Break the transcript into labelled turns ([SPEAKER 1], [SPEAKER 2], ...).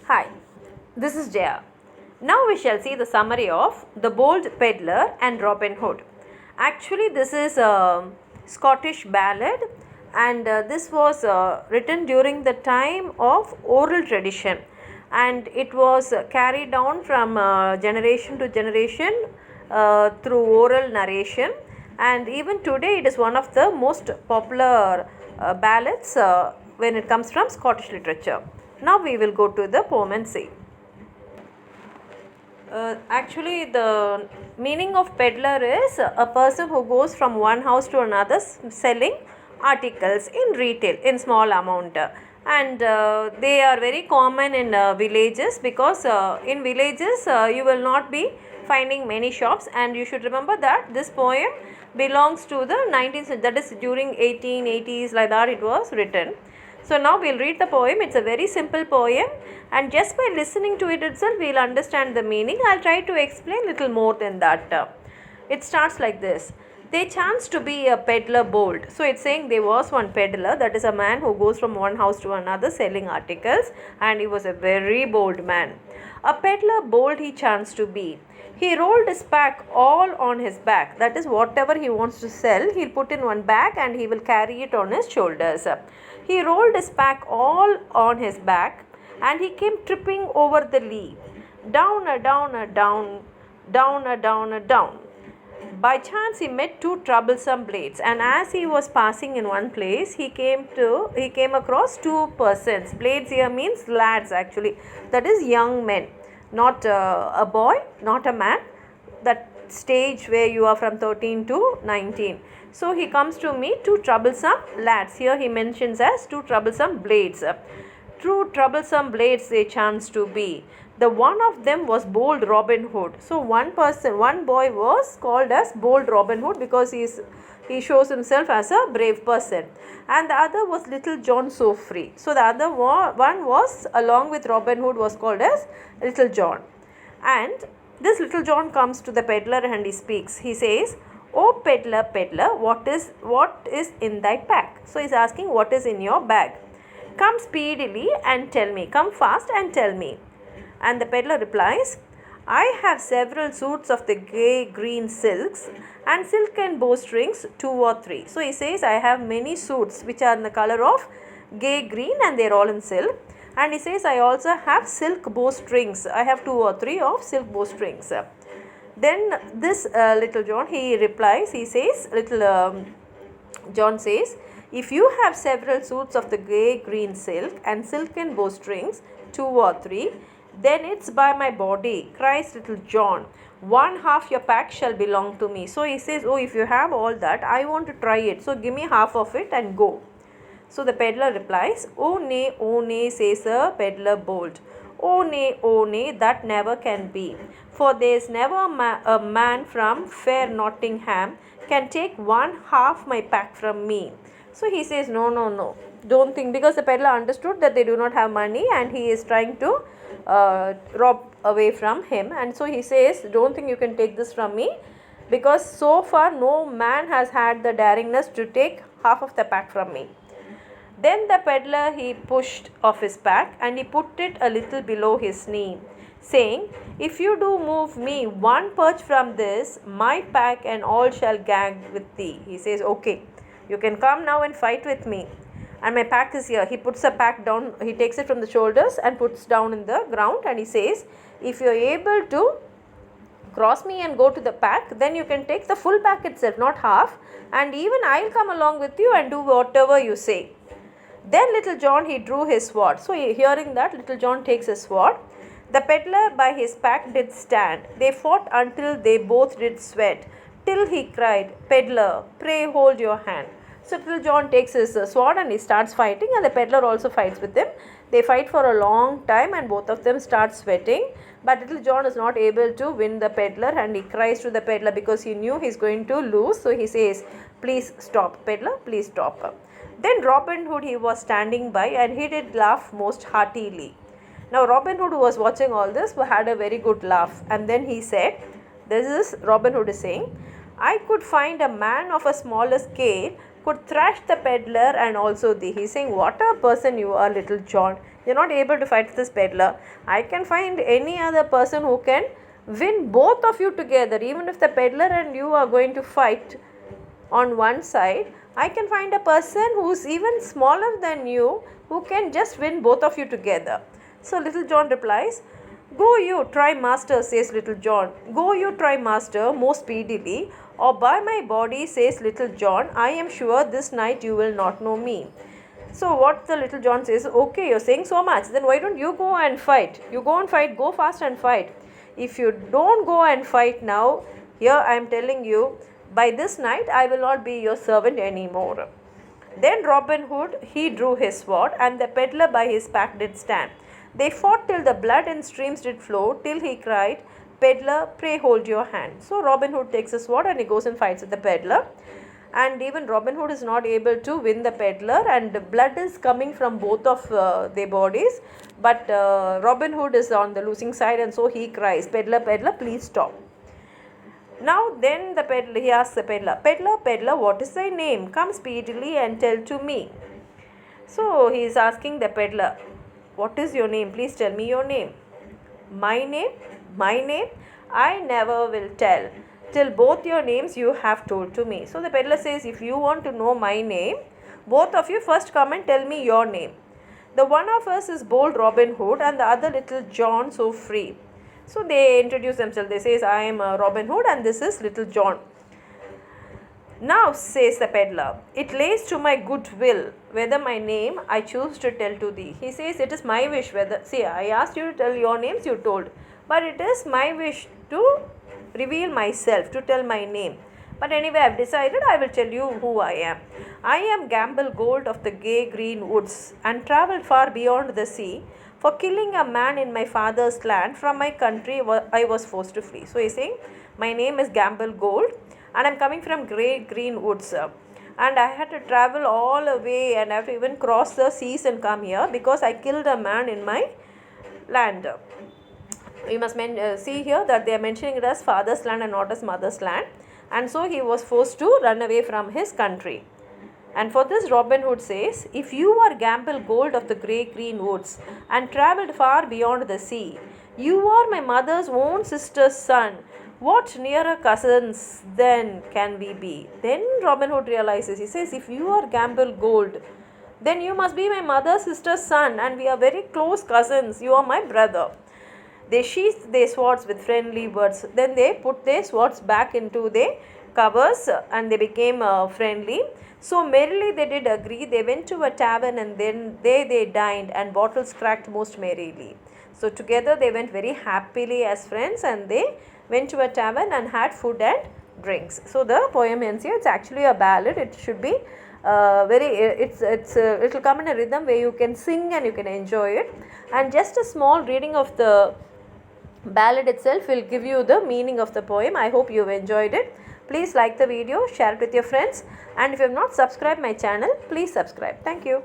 [SPEAKER 1] Hi, this is Jaya. Now we shall see the summary of The Bold Pedlar and Robin Hood. Actually, this is a Scottish ballad, and this was written during the time of oral tradition, and it was carried down from generation to generation through oral narration, and even today it is one of the most popular ballads when it comes from Scottish literature. Now we will go to the poem and see. Actually, the meaning of peddler is a person who goes from one house to another selling articles in retail in small amount. And they are very common in villages, because in villages you will not be finding many shops, and you should remember that this poem belongs to the 19th century, that is during 1880s, like that it was written. So now we'll read the poem. It's a very simple poem, and just by listening to it itself we'll understand the meaning. I'll try to explain little more than that. It starts like this. They chanced to be a peddler bold. So it's saying there was one peddler, that is a man who goes from one house to another selling articles, and he was a very bold man. A peddler bold he chanced to be. He rolled his pack all on his back. That is, whatever he wants to sell, he'll put in one bag and he will carry it on his shoulders. He rolled his pack all on his back, and he came tripping over the lea. Down, down. By chance he met two troublesome blades, and as he was passing in one place, he came across two persons. Blades here means lads, actually, that is young men, not a boy, not a man, that stage where you are from 13 to 19. So he comes to meet two troublesome lads. Here he mentions as two troublesome blades. Two troublesome blades they chanced to be. The one of them was bold Robin Hood. So one boy was called as bold Robin Hood because he shows himself as a brave person, and the other was Little John So Free. So the other one was, along with Robin Hood, was called as Little John. And this Little John comes to the peddler and he speaks. He says, "Oh peddler, peddler, what is in thy pack?" So he's asking, what is in your bag? Come speedily and tell me. Come fast and tell me. And the peddler replies, I have several suits of the gay green silks and silken bowstrings, 2 or 3. So he says, I have many suits which are in the color of gay green and they are all in silk. And he says, I also have silk bowstrings. I have 2 or 3 of silk bowstrings. Then this Little John, he replies, he says, John says, if you have several suits of the gay green silk and silken bowstrings, 2 or 3, then it's by my body, cries Little John, one half your pack shall belong to me. So he says, oh, if you have all that, I want to try it. So give me half of it and go. So the peddler replies, oh nay, says the peddler bold. Oh nay, that never can be. For there's never a man from fair Nottingham can take one half my pack from me. So he says, no, don't think, because the peddler understood that they do not have money and he is trying to rob away from him. And so he says, don't think you can take this from me, because so far no man has had the daringness to take half of the pack from me. Then the peddler, he pushed off his pack and he put it a little below his knee, saying, if you do move me one perch from this, my pack and all shall gag with thee. He says, okay, you can come now and fight with me, and my pack is here. He puts the pack down, he takes it from the shoulders and puts down in the ground, and he says, if you are able to cross me and go to the pack, then you can take the full pack itself, not half, and even I'll come along with you and do whatever you say. Then Little John, he drew his sword. So hearing that, Little John takes his sword. The peddler by his pack did stand. They fought until they both did sweat, till he cried, peddler, pray hold your hand. So Little John takes his sword and he starts fighting, and the peddler also fights with him. They fight for a long time and both of them start sweating, but Little John is not able to win the peddler, and he cries to the peddler because he knew he's going to lose. So he says, please stop, peddler, please stop. Then Robin Hood, he was standing by, and he did laugh most heartily. Now Robin Hood, who was watching all this, had a very good laugh, and then he said, this is Robin Hood is saying, I could find a man of a smaller scale could thrash the peddler and also thee. He's saying, what a person you are, Little John. You're not able to fight this peddler. I can find any other person who can win both of you together. Even if the peddler and you are going to fight on one side, I can find a person who's even smaller than you who can just win both of you together. So Little John replies, "Go you, try master," says Little John. "Go you, try master, more speedily, or by my body," says Little John, "I am sure this night you will not know me." So what the Little John says, "Okay, you're saying so much, then why don't you go and fight? You go and fight, go fast and fight. If you don't go and fight now, here I am telling you, by this night I will not be your servant anymore." Then Robin Hood, he drew his sword, and the peddler by his back did stand. They fought till the blood in streams did flow, till he cried, "Peddler, pray hold your hand." So Robin Hood takes a sword and he goes and fights with the peddler. And even Robin Hood is not able to win the peddler, and blood is coming from both of their bodies. But Robin Hood is on the losing side, and so he cries, "Peddler, peddler, please stop." Now then the peddler, he asks the peddler, "Peddler, peddler, what is thy name? Come speedily and tell to me." So he is asking the peddler, "What is your name? Please tell me your name." My name, I never will tell till both your names you have told to me." So the peddler says, "If you want to know my name, both of you first come and tell me your name. The one of us is bold Robin Hood, and the other Little John so free." So they introduce themselves. They say, "I am Robin Hood, and this is Little John." "Now," says the peddler, "it lays to my good will whether my name I choose to tell to thee." He says, "It is my wish whether," see, I asked you to tell your names, you told, "but it is my wish to reveal myself, to tell my name. But anyway, I have decided I will tell you who I am. I am Gamble Gold of the gay green woods, and travelled far beyond the sea. For killing a man in my father's land, from my country I was forced to flee." So he is saying, "My name is Gamble Gold, and I am coming from green woods. And I had to travel all the way, and I have to even cross the seas and come here because I killed a man in my land." You must see here that they are mentioning it as father's land and not as mother's land. And so he was forced to run away from his country. And for this Robin Hood says, "If you are Gamble Gold of the green woods, and travelled far beyond the sea, you are my mother's own sister's son. What nearer cousins then can we be?" Then Robin Hood realizes, he says, "If you are Gamble Gold, then you must be my mother's sister's son, and we are very close cousins. You are my brother." They sheathed their swords with friendly words. Then they put their swords back into their covers, and they became friendly. So merrily they did agree. They went to a tavern, and then they dined, and bottles cracked most merrily. So together they went very happily as friends, and they went to a tavern and had food and drinks. So the poem ends here. It's actually a ballad. It should be it will come in a rhythm where you can sing and you can enjoy it. And just a small reading of the ballad itself will give you the meaning of the poem. I hope you have enjoyed it. Please like the video, share it with your friends, and if you have not subscribed my channel, please subscribe. Thank you.